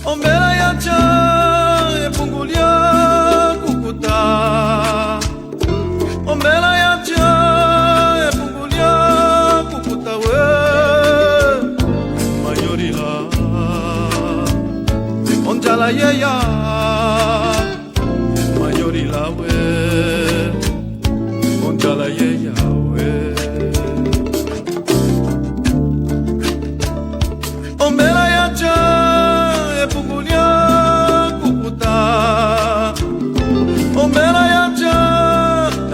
Ombela ya cha e pungulia kukuta. Ombela ya cha e pungulia kukuta we. Mayorila onjala yeya. Mayorila we onjala yeya we. Ombela ya cha e pungulia kukuta. Ombela ya cha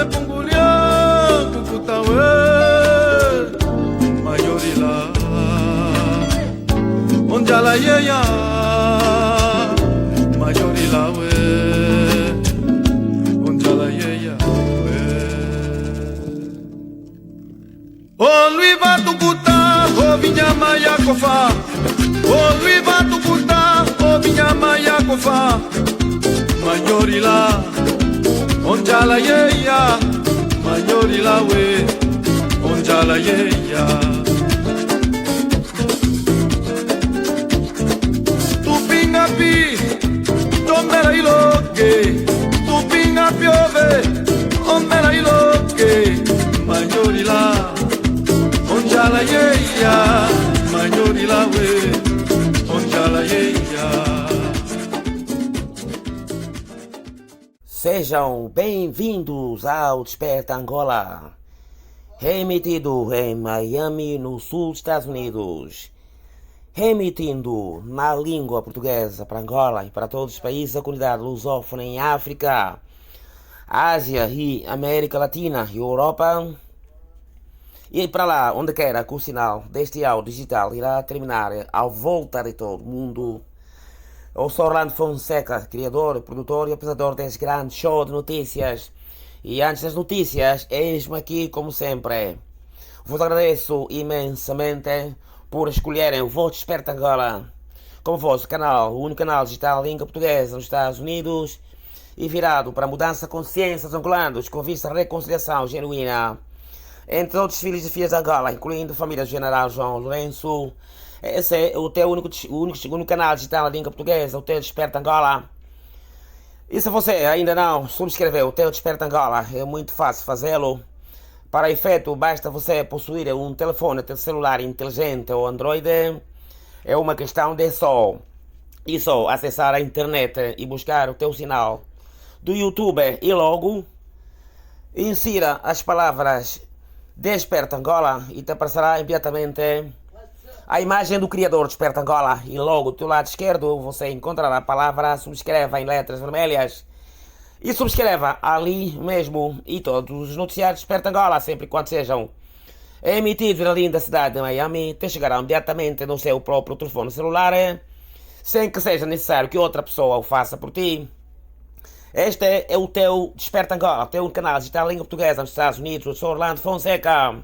e pungulia kukuta we. Mayorila onjala yeya. Mayorila we onjala yeya we. On lui va tukuta o vinyama ya kofa. On lui va tukuta o vinyama ya kofa. Mayorila onjala yeya. Mayorila we onjala yeya. Tupinga pi tombera iloke. Tupinga piove ombera iloke. Mayorila onjala yeya. Mayorila we onjala yeya. Sejam bem-vindos ao Desperta Angola, remetido em Miami, no sul dos Estados Unidos, remitindo na língua portuguesa para Angola e para todos os países da comunidade lusófona em África, Ásia e América Latina e Europa. E para lá, onde quer que o sinal deste áudio digital irá terminar ao voltar de todo o mundo. Eu sou Orlando Fonseca, criador, produtor e apresentador deste grande show de notícias. E antes das notícias, eis-me aqui como sempre. Vos agradeço imensamente por escolherem o vosso Desperta Angola como vosso canal, o único canal digital em língua portuguesa nos Estados Unidos e virado para a mudança de consciência dos angolanos com vista à reconciliação genuína entre outros filhos e filhas de Angola, incluindo a família do general João Lourenço. Esse é o teu único canal digital em língua portuguesa, o teu Desperta Angola. E se você ainda não subscreveu o teu Desperta Angola, é muito fácil fazê-lo. Para efeito, basta você possuir um telefone celular inteligente ou Android. É uma questão de só acessar a internet e buscar o teu sinal do YouTube e logo insira as palavras Desperta Angola e te aparecerá imediatamente a imagem do criador Desperta Angola e logo do teu lado esquerdo você encontrará a palavra subscreva em letras vermelhas e subscreva ali mesmo e todos os noticiários Desperta Angola, sempre e quando sejam emitidos na linda cidade de Miami, te chegarão imediatamente no seu próprio telefone celular sem que seja necessário que outra pessoa o faça por ti. Este é o teu Desperta Angola, o teu canal digital em língua portuguesa nos Estados Unidos. Eu sou Orlando Fonseca.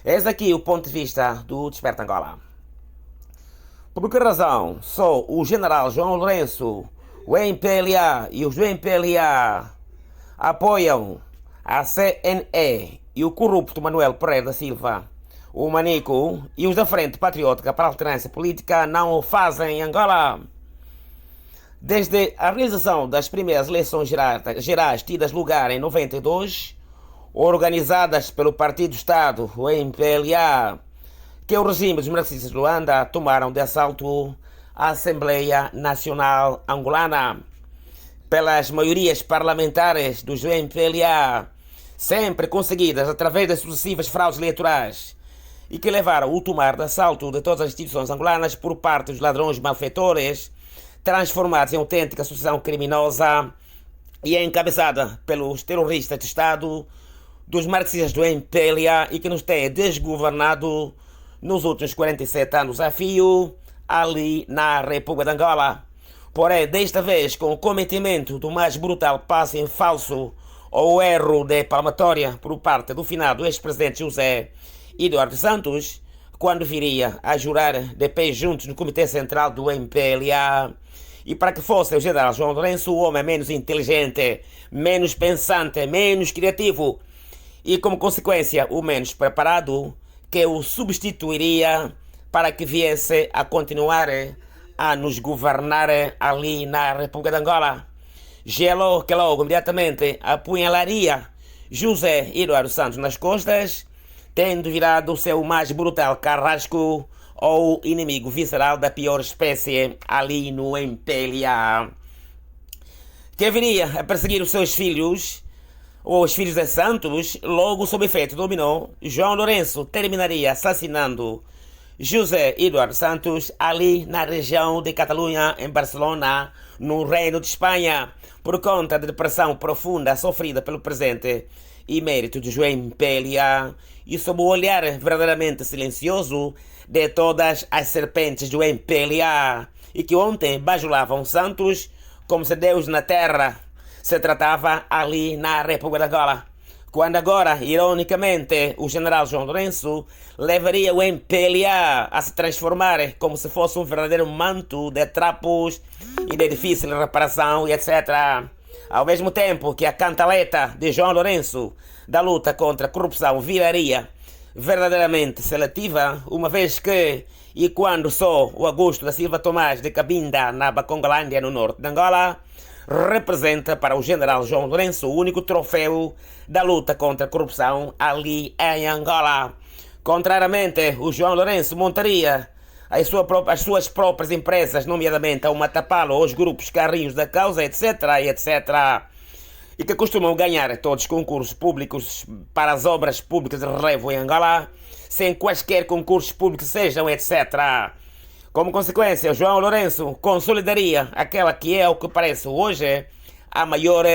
Eis aqui o ponto de vista do Desperta Angola. Por que razão só o general João Lourenço, o MPLA e os do MPLA apoiam a CNE e o corrupto Manuel Pereira da Silva, o Manico e os da Frente Patriótica para a Alternância Política não o fazem em Angola? Desde a realização das primeiras eleições gerais tidas lugar em 92, organizadas pelo Partido Estado, o MPLA, que o regime dos marxistas de Luanda tomaram de assalto a Assembleia Nacional Angolana, pelas maiorias parlamentares dos MPLA, sempre conseguidas através das sucessivas fraudes eleitorais, e que levaram o tomar de assalto de todas as instituições angolanas por parte dos ladrões malfeitores, transformados em autêntica associação criminosa e encabeçada pelos terroristas de Estado, dos marxistas do MPLA e que nos tem desgovernado nos últimos 47 anos a fio ali na República de Angola. Porém, desta vez com o cometimento do mais brutal passo em falso ou erro de palmatória por parte do finado ex-presidente José Eduardo Santos, quando viria a jurar de pé juntos no Comitê Central do MPLA, e para que fosse o general João Lourenço o homem menos inteligente, menos pensante, menos criativo e, como consequência, o menos preparado, que o substituiria para que viesse a continuar a nos governar ali na República de Angola. Gelou que logo, imediatamente, apunhalaria José Eduardo Santos nas costas, tendo virado o seu mais brutal carrasco ou inimigo visceral da pior espécie ali no MPLA. Que viria a perseguir os seus filhos, ou os filhos de Santos, logo sob efeito dominó, João Lourenço terminaria assassinando José Eduardo Santos ali na região de Catalunha, em Barcelona, no Reino de Espanha, por conta da depressão profunda sofrida pelo presente emérito de João MPLA e sob o olhar verdadeiramente silencioso de todas as serpentes do MPLA e que ontem bajulavam Santos como se Deus na terra se tratava ali na República de Angola. Quando agora, ironicamente, o general João Lourenço levaria o MPLA a se transformar como se fosse um verdadeiro manto de trapos e de difícil reparação e etc. Ao mesmo tempo que a cantaleta de João Lourenço da luta contra a corrupção viraria verdadeiramente seletiva, uma vez que e quando só o Augusto da Silva Tomás de Cabinda, na Bacongolândia, no norte de Angola, representa para o general João Lourenço o único troféu da luta contra a corrupção ali em Angola. Contrariamente, o João Lourenço montaria as suas próprias empresas, nomeadamente ao Matapalo, aos grupos Carrinhos da Causa, etc, etc, e que costumam ganhar todos os concursos públicos para as obras públicas de relevo em Angola, sem quaisquer concursos públicos sejam, etc. Como consequência, o João Lourenço consolidaria aquela que é, o que parece hoje, a maior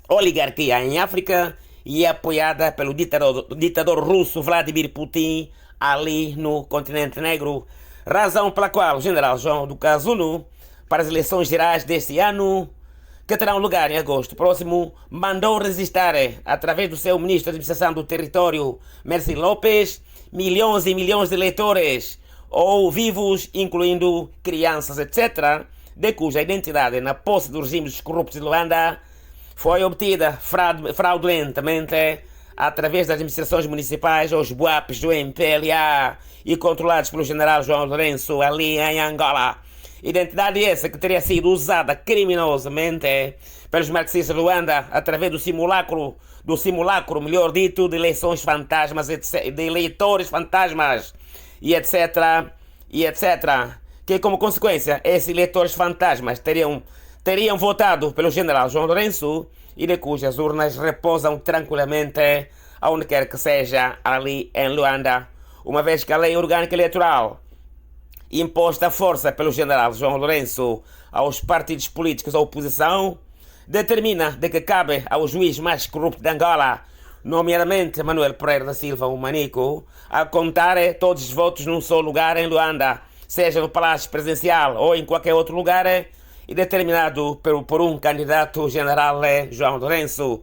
oligarquia em África e apoiada pelo ditador russo Vladimir Putin ali no continente negro, razão pela qual o general João do Casulo, para as eleições gerais deste ano, que terão lugar em agosto próximo, mandou registrar, através do seu ministro de Administração do Território, Merci Lopes, milhões e milhões de eleitores, ou vivos, incluindo crianças, etc., de cuja identidade na posse dos regimes corruptos de Luanda foi obtida fraudulentamente através das administrações municipais ou os BUAPs do MPLA e controlados pelo general João Lourenço ali em Angola. Identidade essa que teria sido usada criminosamente pelos marxistas de Luanda através do simulacro, melhor dito, de eleições fantasmas, de eleitores fantasmas, e etc, que como consequência esses eleitores fantasmas teriam votado pelo general João Lourenço e de cujas urnas repousam tranquilamente aonde quer que seja ali em Luanda, uma vez que a lei orgânica eleitoral imposta à força pelo general João Lourenço aos partidos políticos da oposição determina de que cabe ao juiz mais corrupto de Angola, nomeadamente Manuel Pereira da Silva, o Manico, a contar todos os votos num só lugar em Luanda, seja no Palácio Presidencial ou em qualquer outro lugar, e determinado por um candidato general João Lourenço,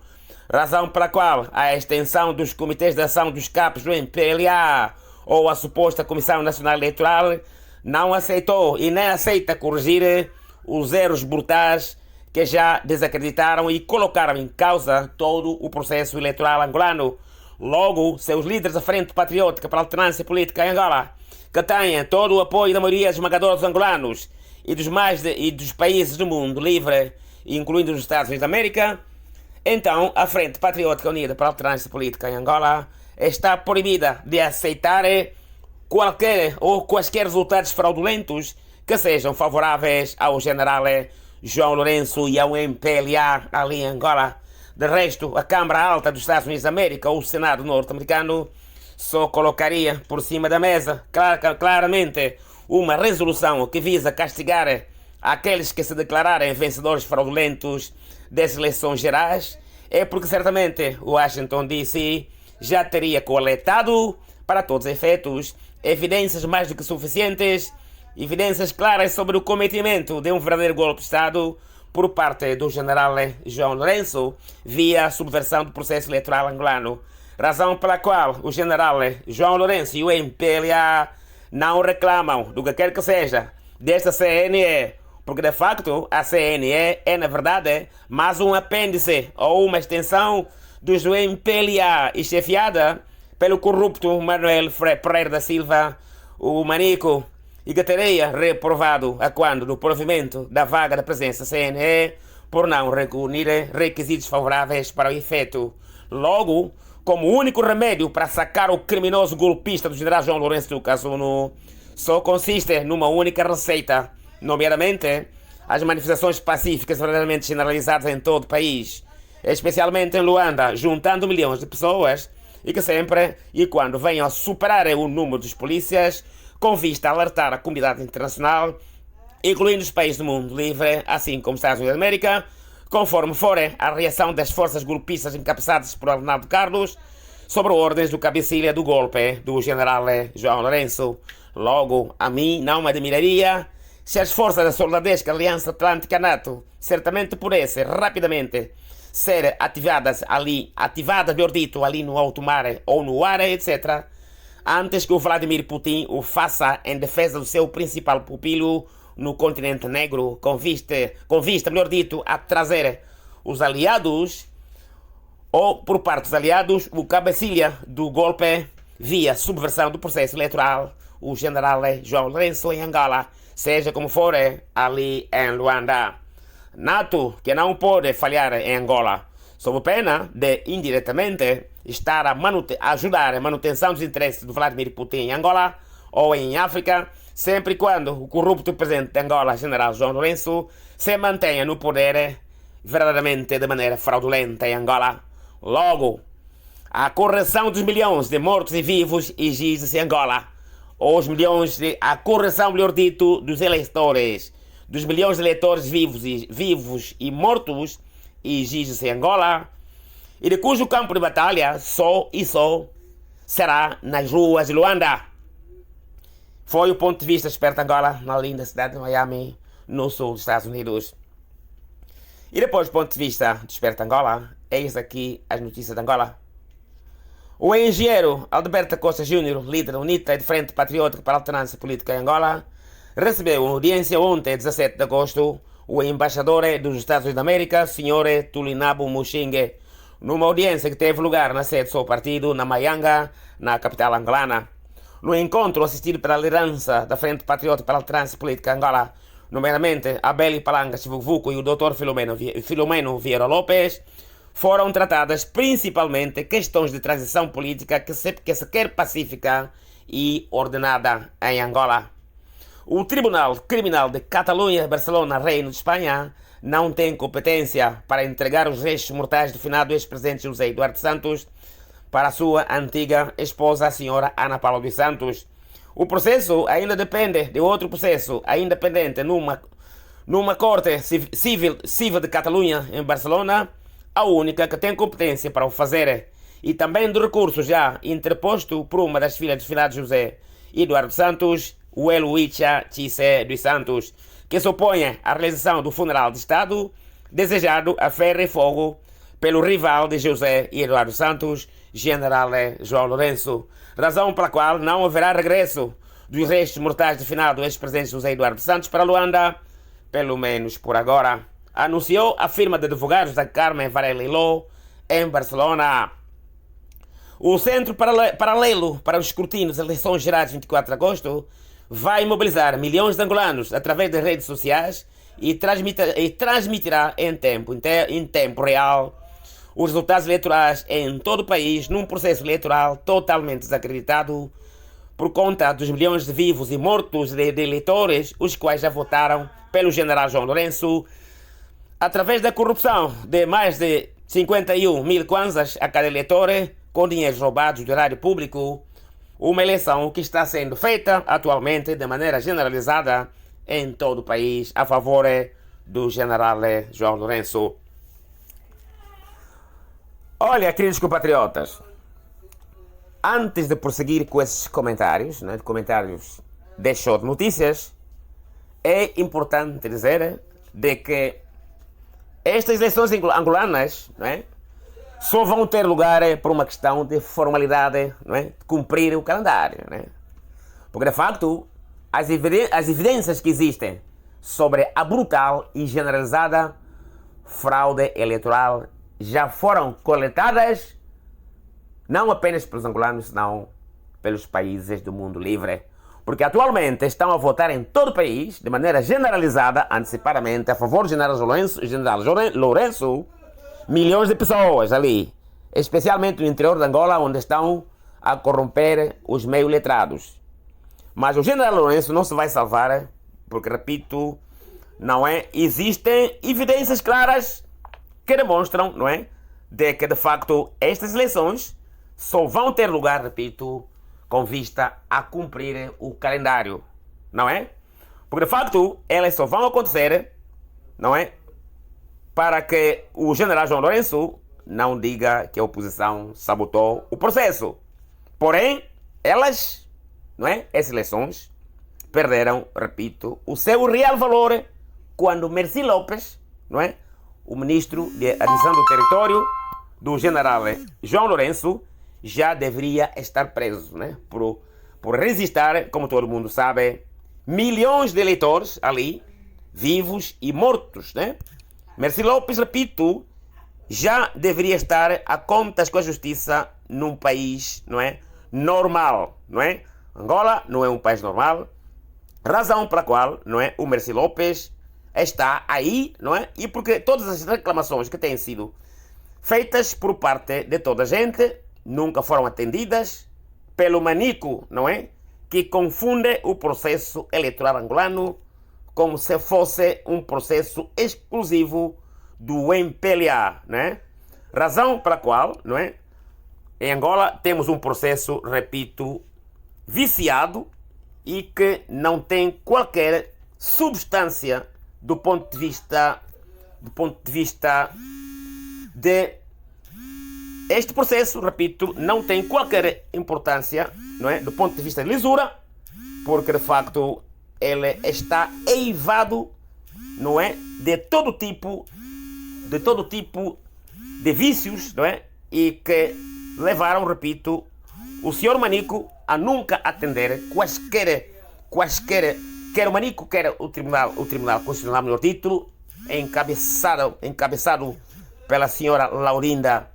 razão pela qual a extensão dos comitês de ação dos capos do MPLA ou a suposta Comissão Nacional Eleitoral não aceitou e nem aceita corrigir os erros brutais que já desacreditaram e colocaram em causa todo o processo eleitoral angolano. Logo, seus líderes da Frente Patriótica para a Alternância Política em Angola, que têm todo o apoio da maioria esmagadora dos angolanos e dos países do mundo livre, incluindo os Estados Unidos da América, então a Frente Patriótica Unida para a Alternância Política em Angola está proibida de aceitar qualquer ou quaisquer resultados fraudulentos que sejam favoráveis ao general João Lourenço e ao MPLA ali em Angola. De resto, a Câmara Alta dos Estados Unidos da América ou o Senado norte-americano só colocaria por cima da mesa claramente uma resolução que visa castigar aqueles que se declararem vencedores fraudulentos das eleições gerais, é porque certamente Washington DC já teria coletado, para todos os efeitos, evidências mais do que suficientes, evidências claras sobre o cometimento de um verdadeiro golpe de Estado por parte do general João Lourenço via a subversão do processo eleitoral angolano, razão pela qual o general João Lourenço e o MPLA não reclamam do que quer que seja desta CNE, porque de facto a CNE é na verdade mais um apêndice ou uma extensão dos MPLA e chefiada pelo corrupto Manuel Pereira da Silva, o Manico, e que teria reprovado a quando do provimento da vaga da presença CNE por não reunir requisitos favoráveis para o efeito. Logo, como único remédio para sacar o criminoso golpista do general João Lourenço do Casuno, só consiste numa única receita, nomeadamente as manifestações pacíficas verdadeiramente generalizadas em todo o país, especialmente em Luanda, juntando milhões de pessoas e que sempre e quando venham a superar o número dos polícias, com vista a alertar a comunidade internacional, incluindo os países do mundo livre, assim como os Estados Unidos da América, conforme for a reação das forças golpistas encabeçadas por Arnaldo Carlos, sobre ordens do cabecilha do golpe do general João Lourenço. Logo, a mim não me admiraria se as forças da soldadesca Aliança Atlântica NATO certamente pudessem rapidamente ser ativadas, melhor dito, ali no alto mar ou no ar, etc., antes que o Vladimir Putin o faça em defesa do seu principal pupilo no continente negro, com vista, melhor dito, a trazer os aliados, ou por parte dos aliados, o cabecilha do golpe via subversão do processo eleitoral, o general João Lourenço em Angola, seja como for, ali em Luanda. NATO, que não pode falhar em Angola, sob pena de, indiretamente, estar a ajudar a manutenção dos interesses do Vladimir Putin em Angola ou em África, sempre e quando o corrupto presidente de Angola, general João Lourenço, se mantenha no poder verdadeiramente de maneira fraudulenta em Angola. Logo, a correção dos milhões de mortos e vivos exige-se em Angola. A correção, melhor dito, dos eleitores, dos milhões de eleitores vivos e mortos, exige-se em Angola, e de cujo campo de batalha só será nas ruas de Luanda. Foi o ponto de vista de Desperta Angola, na linda cidade de Miami, no sul dos Estados Unidos. E depois do ponto de vista de Desperta Angola, eis aqui as notícias de Angola. O engenheiro Alberto Costa Júnior, líder da UNITA e de Frente Patriótica para a Alternância Política em Angola, recebeu em audiência ontem, 17 de agosto, o embaixador dos Estados Unidos da América, Sr. Tulinabo Muxingue, numa audiência que teve lugar na sede do seu partido, na Maianga, na capital angolana. No encontro assistido pela liderança da Frente Patriótica para a Alternância Política em Angola, nomeadamente Abeli Palanga Chivuvuco e o Dr. Filomeno Vieira Lopes, foram tratadas principalmente questões de transição política que se quer pacífica e ordenada em Angola. O Tribunal Criminal de Catalunha, Barcelona, Reino de Espanha, não tem competência para entregar os restos mortais do finado ex-presidente José Eduardo Santos para a sua antiga esposa, a senhora Ana Paula dos Santos. O processo ainda depende de outro processo, ainda pendente numa corte civil de Catalunha, em Barcelona, a única que tem competência para o fazer, e também do recurso já interposto por uma das filhas do finado José Eduardo Santos, o Eluícha Chise dos Santos, que se opõe à realização do funeral de Estado desejado a ferro e fogo pelo rival de José Eduardo Santos, general João Lourenço, razão pela qual não haverá regresso dos restos mortais do finado ex-presidente José Eduardo Santos para Luanda, pelo menos por agora, anunciou a firma de advogados da Carmen Varela Ló em Barcelona. O Centro Paralelo para os Escrutínios das Eleições Gerais de 24 de agosto vai mobilizar milhões de angolanos através das redes sociais e transmitirá em tempo real os resultados eleitorais em todo o país, num processo eleitoral totalmente desacreditado por conta dos milhões de vivos e mortos de eleitores, os quais já votaram pelo general João Lourenço, através da corrupção de mais de 51 mil kwanzas a cada eleitor, com dinheiros roubados do erário público, uma eleição que está sendo feita atualmente de maneira generalizada em todo o país a favor do general João Lourenço. Olha, queridos compatriotas, antes de prosseguir com esses comentários, comentários de show de notícias, é importante dizer de que estas eleições angolanas, só vão ter lugar por uma questão de formalidade, de cumprir o calendário. Porque, de facto, as evidências que existem sobre a brutal e generalizada fraude eleitoral já foram coletadas não apenas pelos angolanos, senão pelos países do mundo livre. Porque atualmente estão a votar em todo o país, de maneira generalizada, antecipadamente, a favor do General Lourenço, milhões de pessoas ali, especialmente no interior de Angola, onde estão a corromper os meio-letrados. Mas o General Lourenço não se vai salvar, porque, repito, não é? Existem evidências claras que demonstram, não é? De que, de facto, estas eleições só vão ter lugar, repito, com vista a cumprir o calendário, não é? Porque, de facto, elas só vão acontecer, não é? Para que o general João Lourenço não diga que a oposição sabotou o processo. Porém, elas, não é? Essas eleições perderam, repito, o seu real valor quando Merci Lopes, não é? O ministro de Administração do Território do general João Lourenço já deveria estar preso, né? Por resistir, como todo mundo sabe, milhões de eleitores ali, vivos e mortos, né? Merci Lopes, repito, já deveria estar a contas com a justiça num país, não é? Normal, não é? Angola não é um país normal, razão pela qual, não é? O Merci Lopes está aí, não é? E porque todas as reclamações que têm sido feitas por parte de toda a gente nunca foram atendidas pelo manico, não é? Que confunde o processo eleitoral angolano como se fosse um processo exclusivo do MPLA, né? Razão pela qual, não é? Em Angola temos um processo, repito, viciado e que não tem qualquer substância do ponto de vista de este processo, repito, não tem qualquer importância, não é? Do ponto de vista de lisura, porque de facto ele está eivado, não é? De todo tipo de vícios, não é? E que levaram, repito, o senhor Manico a nunca atender quer o Manico, quer o Tribunal Constitucional, melhor título, encabeçado pela senhora Laurinda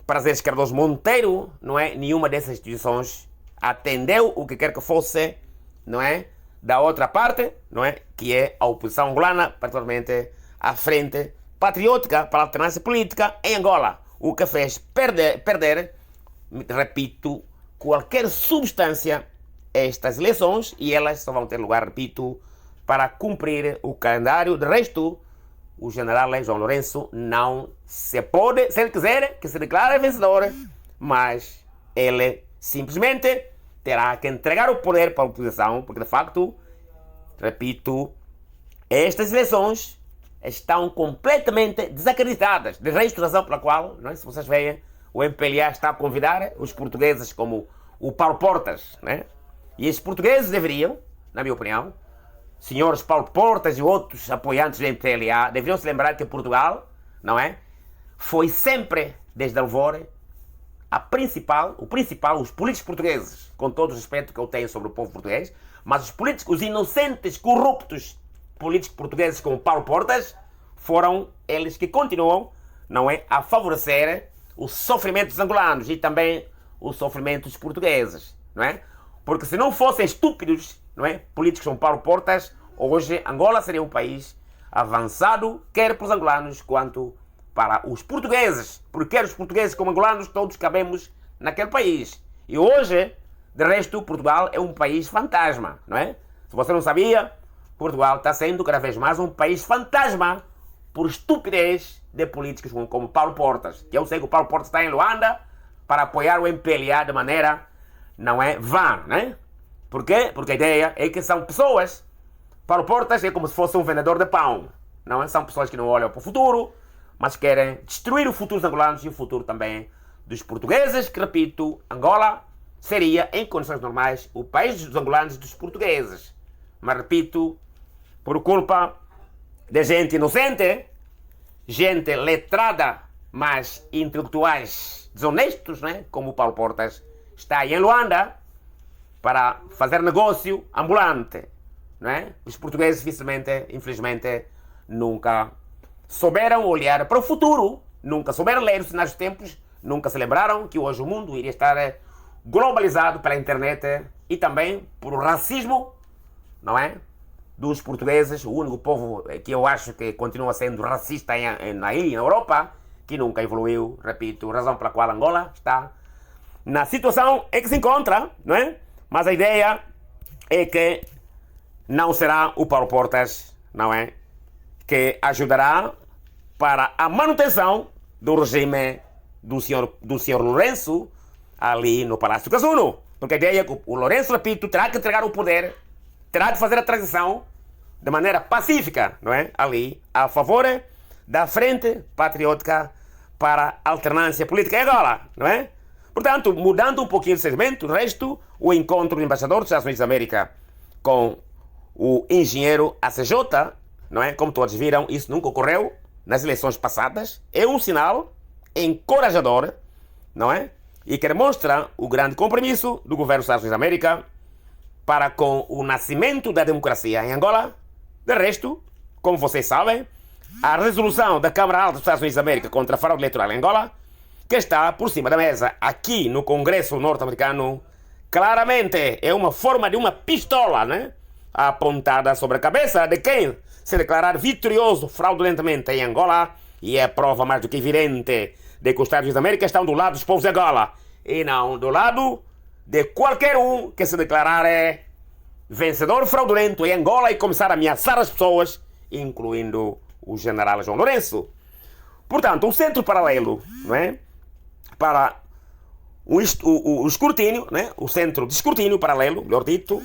Prazeres Cardoso Monteiro, não é? Nenhuma dessas instituições atendeu o que quer que fosse, não é? Da outra parte, não é? Que é a oposição angolana, particularmente a Frente Patriótica para a Alternância Política em Angola, o que fez perder, repito, qualquer substância a estas eleições, e elas só vão ter lugar, repito, para cumprir o calendário. De resto, o general João Lourenço não se pode, se ele quiser, que se declare vencedor, mas ele simplesmente terá que entregar o poder para a oposição, porque de facto, repito, estas eleições estão completamente desacreditadas. De resto, razão pela qual, não é? Se vocês veem, o MPLA está a convidar os portugueses como o Paulo Portas, né? E esses portugueses deveriam, na minha opinião, senhores Paulo Portas e outros apoiantes do MPLA, deveriam se lembrar que Portugal, não é? Foi sempre, desde Alvore, os políticos portugueses, com todo o respeito que eu tenho sobre o povo português, mas os políticos, os inocentes, corruptos políticos portugueses como Paulo Portas, foram eles que continuam, não é? A favorecer o sofrimento dos angolanos e também o sofrimento dos portugueses, não é? Porque se não fossem estúpidos, não é? Políticos como Paulo Portas, hoje Angola seria um país avançado, quer para os angolanos quanto para os portugueses, porque quer os portugueses como angolanos, todos cabemos naquele país. E hoje, de resto, Portugal é um país fantasma, não é? Se você não sabia, Portugal está sendo cada vez mais um país fantasma por estupidez de políticos como Paulo Portas, que eu sei que o Paulo Portas está em Luanda para apoiar o MPLA de maneira, não é, vã, né? Por quê? Porque a ideia é que são pessoas, Paulo Portas é como se fosse um vendedor de pão, não é? São pessoas que não olham para o futuro, mas querem destruir o futuro dos angolanos e o futuro também dos portugueses, que, repito, Angola seria, em condições normais, o país dos angolanos e dos portugueses. Mas, repito, por culpa de gente inocente, gente letrada, mas intelectuais desonestos, né? Como o Paulo Portas, está aí em Luanda para fazer negócio ambulante, não é? Os portugueses, infelizmente, nunca souberam olhar para o futuro, nunca souberam ler os sinais dos tempos, nunca se lembraram que hoje o mundo iria estar globalizado pela internet e também por racismo, não é? Dos portugueses, o único povo que eu acho que continua sendo racista na Europa, que nunca evoluiu, repito, razão pela qual Angola está na situação em que se encontra, não é? Mas a ideia é que não será o Paulo Portas, não é? Que ajudará para a manutenção do regime do senhor Lourenço ali no Palácio Casuno. Porque a ideia é que o Lourenço, repito, terá que entregar o poder, terá de fazer a transição de maneira pacífica, não é? Ali, a favor da Frente Patriótica para a Alternância Política. E agora, não é? Portanto, mudando um pouquinho de segmento, o resto, o encontro do embaixador dos Estados Unidos da América com o engenheiro ACJ, não é? Como todos viram, isso nunca ocorreu nas eleições passadas. É um sinal encorajador, não é? E que demonstra o grande compromisso do governo dos Estados Unidos da América para com o nascimento da democracia em Angola. De resto, como vocês sabem, a resolução da Câmara Alta dos Estados Unidos da América contra a fraude eleitoral em Angola, que está por cima da mesa aqui no Congresso norte-americano, claramente é uma forma de uma pistola, né? Apontada sobre a cabeça de quem se declarar vitorioso fraudulentamente em Angola, e é a prova mais do que evidente de que os Estados Unidos da América estão do lado dos povos de Angola e não do lado de qualquer um que se declarar vencedor fraudulento em Angola e começar a ameaçar as pessoas, incluindo o general João Lourenço. Portanto, um centro paralelo, não é? Para o escrutínio, né? O centro de escrutínio paralelo, melhor dito,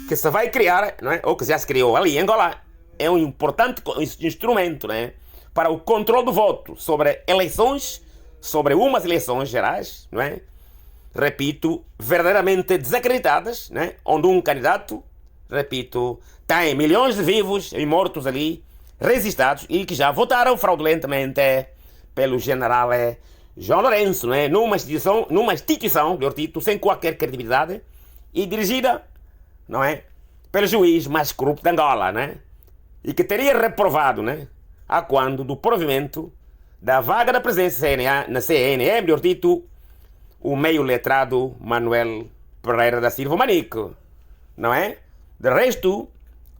que se vai criar, não é? Ou que já se criou ali em Angola, é um importante instrumento, né? Para o controle do voto sobre eleições, sobre umas eleições gerais, não é? Repito, verdadeiramente desacreditadas, né? Onde um candidato, repito, tem milhões de vivos e mortos ali, registrados, e que já votaram fraudulentamente pelo general João Lourenço, né? Numa instituição, melhor dito, sem qualquer credibilidade e dirigida, não é? Pelo juiz mais corrupto de Angola, né? E que teria reprovado, né? A quando do provimento da vaga da presença na CNE, melhor dito, o meio letrado Manuel Pereira da Silva Manico, não é? De resto,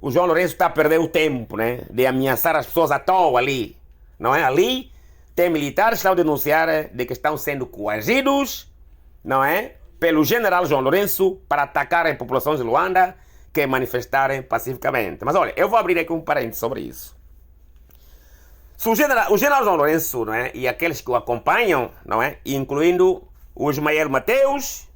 o João Lourenço está a perder o tempo, né? De ameaçar as pessoas à toa ali, não é? Ali tem militares que estão a denunciar de que estão sendo coagidos, não é? Pelo general João Lourenço para atacarem populações de Luanda que manifestarem pacificamente. Mas olha, eu vou abrir aqui um parênteses sobre isso. Se o general João Lourenço, não é? E aqueles que o acompanham, não é? Incluindo o Ismael Mateus,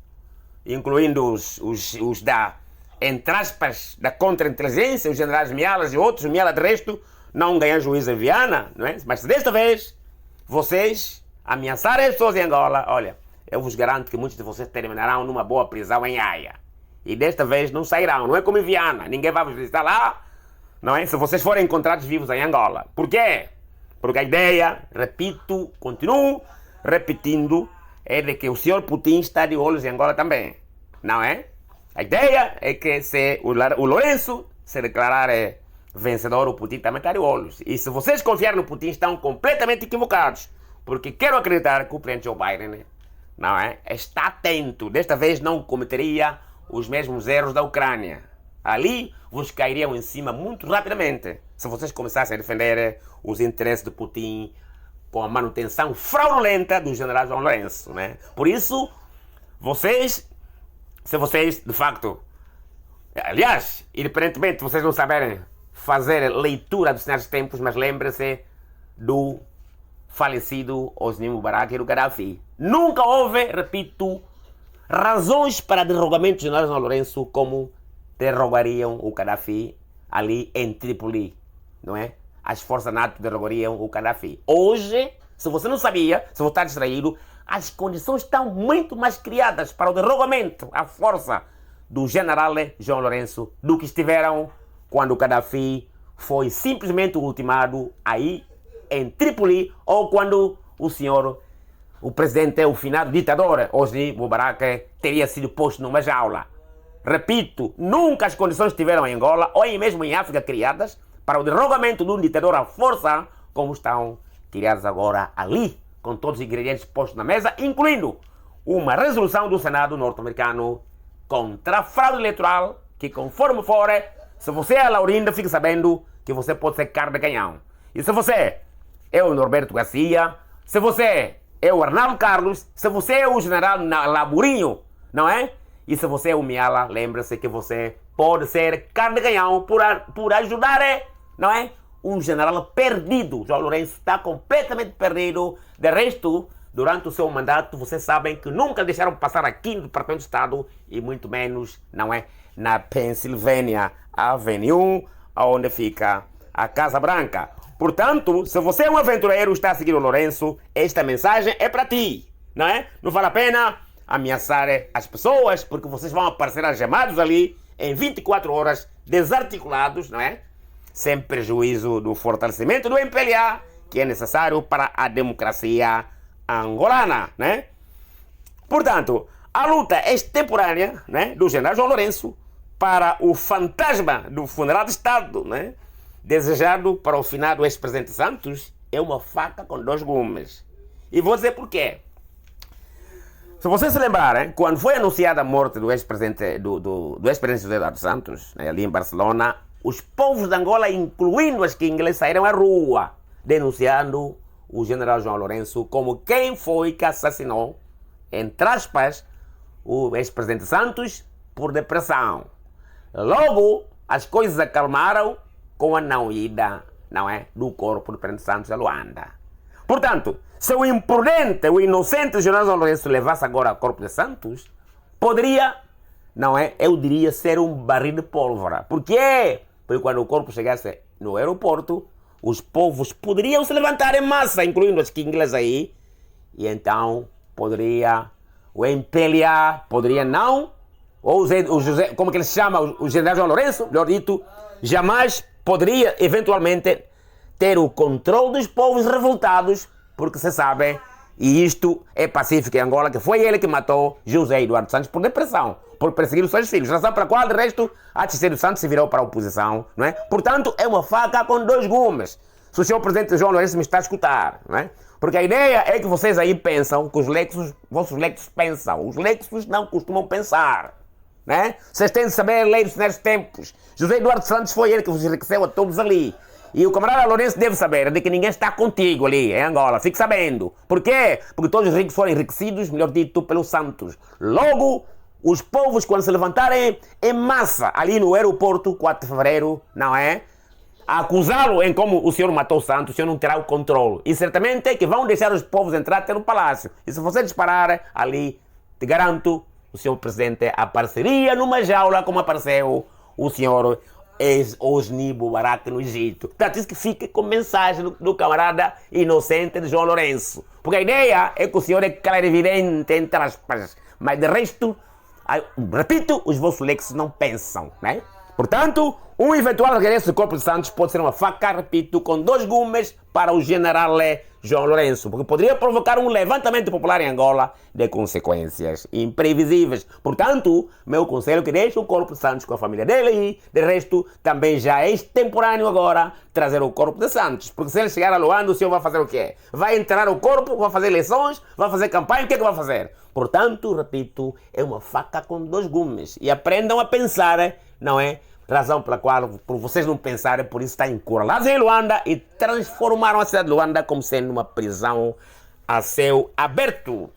incluindo os da, entre aspas, da contra-inteligência, os generais Mialas e outros, Miala de resto, não ganham juízo em Viana, não é? Mas se desta vez vocês ameaçarem as pessoas em Angola, olha, eu vos garanto que muitos de vocês terminarão numa boa prisão em Haia. E desta vez não sairão, não é como em Viana, ninguém vai vos visitar lá, não é? Se vocês forem encontrados vivos em Angola. Por quê? Porque a ideia, repito, continuo repetindo, é de que o senhor Putin está de olhos em Angola também, não é? A ideia é que se o Lourenço se declarar vencedor, o Putin também está de olhos. E se vocês confiarem no Putin, estão completamente equivocados. Porque quero acreditar que o presidente Joe Biden, não é? Está atento. Desta vez não cometeria os mesmos erros da Ucrânia. Ali vos cairiam em cima muito rapidamente se vocês começassem a defender os interesses de Putin com a manutenção fraudulenta do general João Lourenço, né? Por isso, se vocês, de facto, aliás, independentemente de vocês não saberem fazer leitura dos sinais dos tempos, mas lembrem-se do falecido Hosni Mubarak e do Gaddafi. Nunca houve, repito, razões para derrogamento do general João Lourenço como derrogariam o Gaddafi ali em Trípoli, não é? As forças NATO derrogariam o Gaddafi. Hoje, se você não sabia, se você está distraído, as condições estão muito mais criadas para o derrogamento, a força do general João Lourenço do que estiveram quando o Gaddafi foi simplesmente ultimado aí em Trípoli ou quando o presidente, o finado ditador Hosni Mubarak teria sido posto numa jaula. Repito, nunca as condições estiveram em Angola ou mesmo em África criadas para o derrogamento de um ditador à força, como estão criados agora ali, com todos os ingredientes postos na mesa, incluindo uma resolução do Senado norte-americano contra a fraude eleitoral que, conforme for, se você é a Laurinda, fique sabendo que você pode ser carne de canhão. E se você é o Norberto Garcia, se você é o Arnaldo Carlos, se você é o general Laburinho, não é? E se você é o Miala, lembre-se que você pode ser carne de canhão por ajudar, não é? Um general perdido. João Lourenço está completamente perdido. De resto, durante o seu mandato, vocês sabem que nunca deixaram passar aqui no Departamento de Estado e muito menos, não é? Na Pensilvânia Avenue, onde fica a Casa Branca. Portanto, se você é um aventureiro e está a seguir o Lourenço, esta mensagem é para ti, não é? Não vale a pena ameaçar as pessoas, porque vocês vão aparecer algemados ali em 24 horas, desarticulados, não é? Sem prejuízo do fortalecimento do MPLA, que é necessário para a democracia angolana, né? Portanto, a luta extemporânea, né, do general João Lourenço para o fantasma do funeral de Estado, né, desejado para o finado ex-presidente Santos, é uma faca com dois gumes. E vou dizer por quê. Se vocês se lembrarem, quando foi anunciada a morte do ex-presidente do ex-presidente José Eduardo Santos, né, ali em Barcelona, os povos de Angola, incluindo os ingleses, saíram à rua denunciando o general João Lourenço como quem foi que assassinou, entre aspas, o ex-presidente Santos por depressão. Logo, as coisas acalmaram com a não ida, não é, do corpo do presidente Santos a Luanda. Portanto, se o imprudente, o inocente general João Lourenço levasse agora ao corpo de Santos, poderia, não é, eu diria, ser um barril de pólvora. Por quê? Porque quando o corpo chegasse no aeroporto, os povos poderiam se levantar em massa, incluindo os ingleses aí, e então poderia, o MPLA poderia não, ou o José, como que ele se chama, o general João Lourenço, melhor dito, jamais poderia eventualmente ter o controle dos povos revoltados, porque se sabe, e isto é pacífico em Angola, que foi ele que matou José Eduardo Santos por depressão, por perseguir os seus filhos, razão pela qual, de resto, Aticílio Santos se virou para a oposição, não é? Portanto, é uma faca com dois gumes. Se o senhor presidente João Lourenço me está a escutar, não é? Porque a ideia é que vocês aí pensam que os lexos, vossos lexos pensam. Os lexos não costumam pensar, né? Vocês têm de saber ler os nesses tempos. José Eduardo Santos foi ele que vos enriqueceu a todos ali. E o camarada Lourenço deve saber de que ninguém está contigo ali em Angola. Fique sabendo. Por quê? Porque todos os ricos foram enriquecidos, melhor dito, pelos Santos. Logo, os povos, quando se levantarem em massa ali no aeroporto, 4 de fevereiro, não é? A acusá-lo em como o senhor matou o Santos, o senhor não terá o controle. E certamente é que vão deixar os povos entrar até no palácio. E se você disparar ali, te garanto, o senhor presidente apareceria numa jaula como apareceu o senhor Osni Mubarak no Egito. Portanto, isso que fica com mensagem do camarada inocente de João Lourenço. Porque a ideia é que o senhor é clarividente, entre aspas. Mas de resto, repito, os vossos lexos não pensam, né? Portanto, um eventual regresso do corpo de Santos pode ser uma faca, repito, com dois gumes para o general João Lourenço, porque poderia provocar um levantamento popular em Angola de consequências imprevisíveis. Portanto, meu conselho é que deixe o corpo de Santos com a família dele e, de resto, também já é extemporâneo agora trazer o corpo de Santos, porque se ele chegar a Luanda, o senhor vai fazer o quê? Vai enterrar o corpo, vai fazer eleições, vai fazer campanha, o que é que vai fazer? Portanto, repito, é uma faca com dois gumes. E aprendam a pensar, não é? Razão pela qual, por vocês não pensarem, por isso está encurralados em Luanda e transformaram a cidade de Luanda como sendo uma prisão a céu aberto.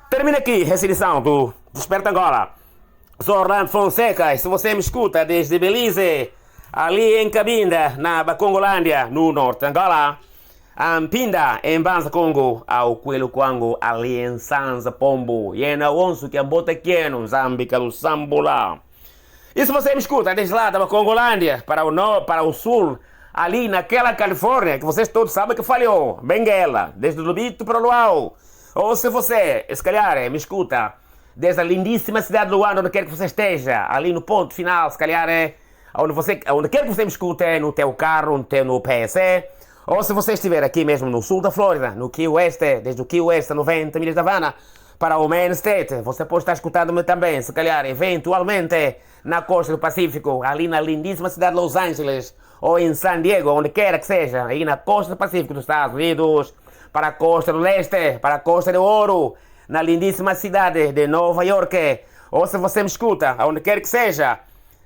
Termina aqui a recepção do Desperta Angola. Sou Orlando Fonseca e se você me escuta desde Belize, ali em Cabinda, na Bacongolândia, no norte de Angola, Ampinda, em Banza Congo, ao Coelho Kwango, ali em Sanza Pombo, e na Onço, que é Botequeno, Zambica, Lusambola. E se você me escuta desde lá da Congolândia, para o sul, ali naquela Califórnia, que vocês todos sabem que falhou, Benguela, desde o Lubito para o Luau. Ou se você, se calhar, me escuta desde a lindíssima cidade de Luanda, onde quer que você esteja, ali no ponto final, se calhar, onde quer que você me escute, no teu carro, no PSE, ou se você estiver aqui mesmo no sul da Flórida, no Key West, desde o Key West a 90 milhas da Havana, para o Main State, você pode estar escutando-me também, se calhar, eventualmente, na costa do Pacífico, ali na lindíssima cidade de Los Angeles, ou em San Diego, onde quer que seja, aí na costa do Pacífico dos Estados Unidos, para a costa do leste, para a costa do Ouro, na lindíssima cidade de Nova York. Ou se você me escuta, aonde quer que seja,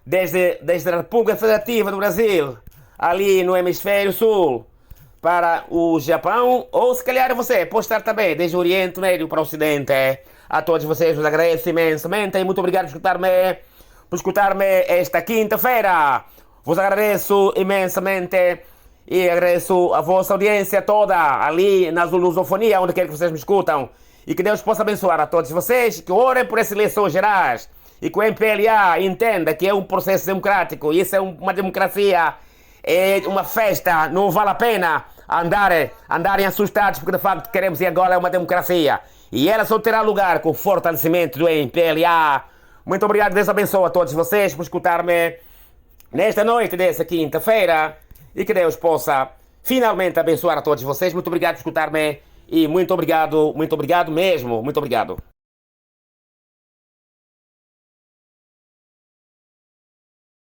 desde a República Federativa do Brasil, ali no Hemisfério Sul, para o Japão, ou se calhar você pode estar também desde o Oriente Médio para o Ocidente. A todos vocês vos agradeço imensamente e muito obrigado por escutar-me esta quinta-feira. Vos agradeço imensamente e agradeço a vossa audiência toda ali na lusofonia, onde quer que vocês me escutam. E que Deus possa abençoar a todos vocês, que orem por essas eleições gerais e que o MPLA entenda que é um processo democrático, isso é uma democracia, é uma festa, não vale a pena andarem assustados porque de facto queremos ir agora é uma democracia. E ela só terá lugar com o fortalecimento do MPLA. Muito obrigado, Deus abençoe a todos vocês por escutar-me nesta noite dessa quinta-feira e que Deus possa finalmente abençoar a todos vocês. Muito obrigado por escutar-me e muito obrigado mesmo, muito obrigado.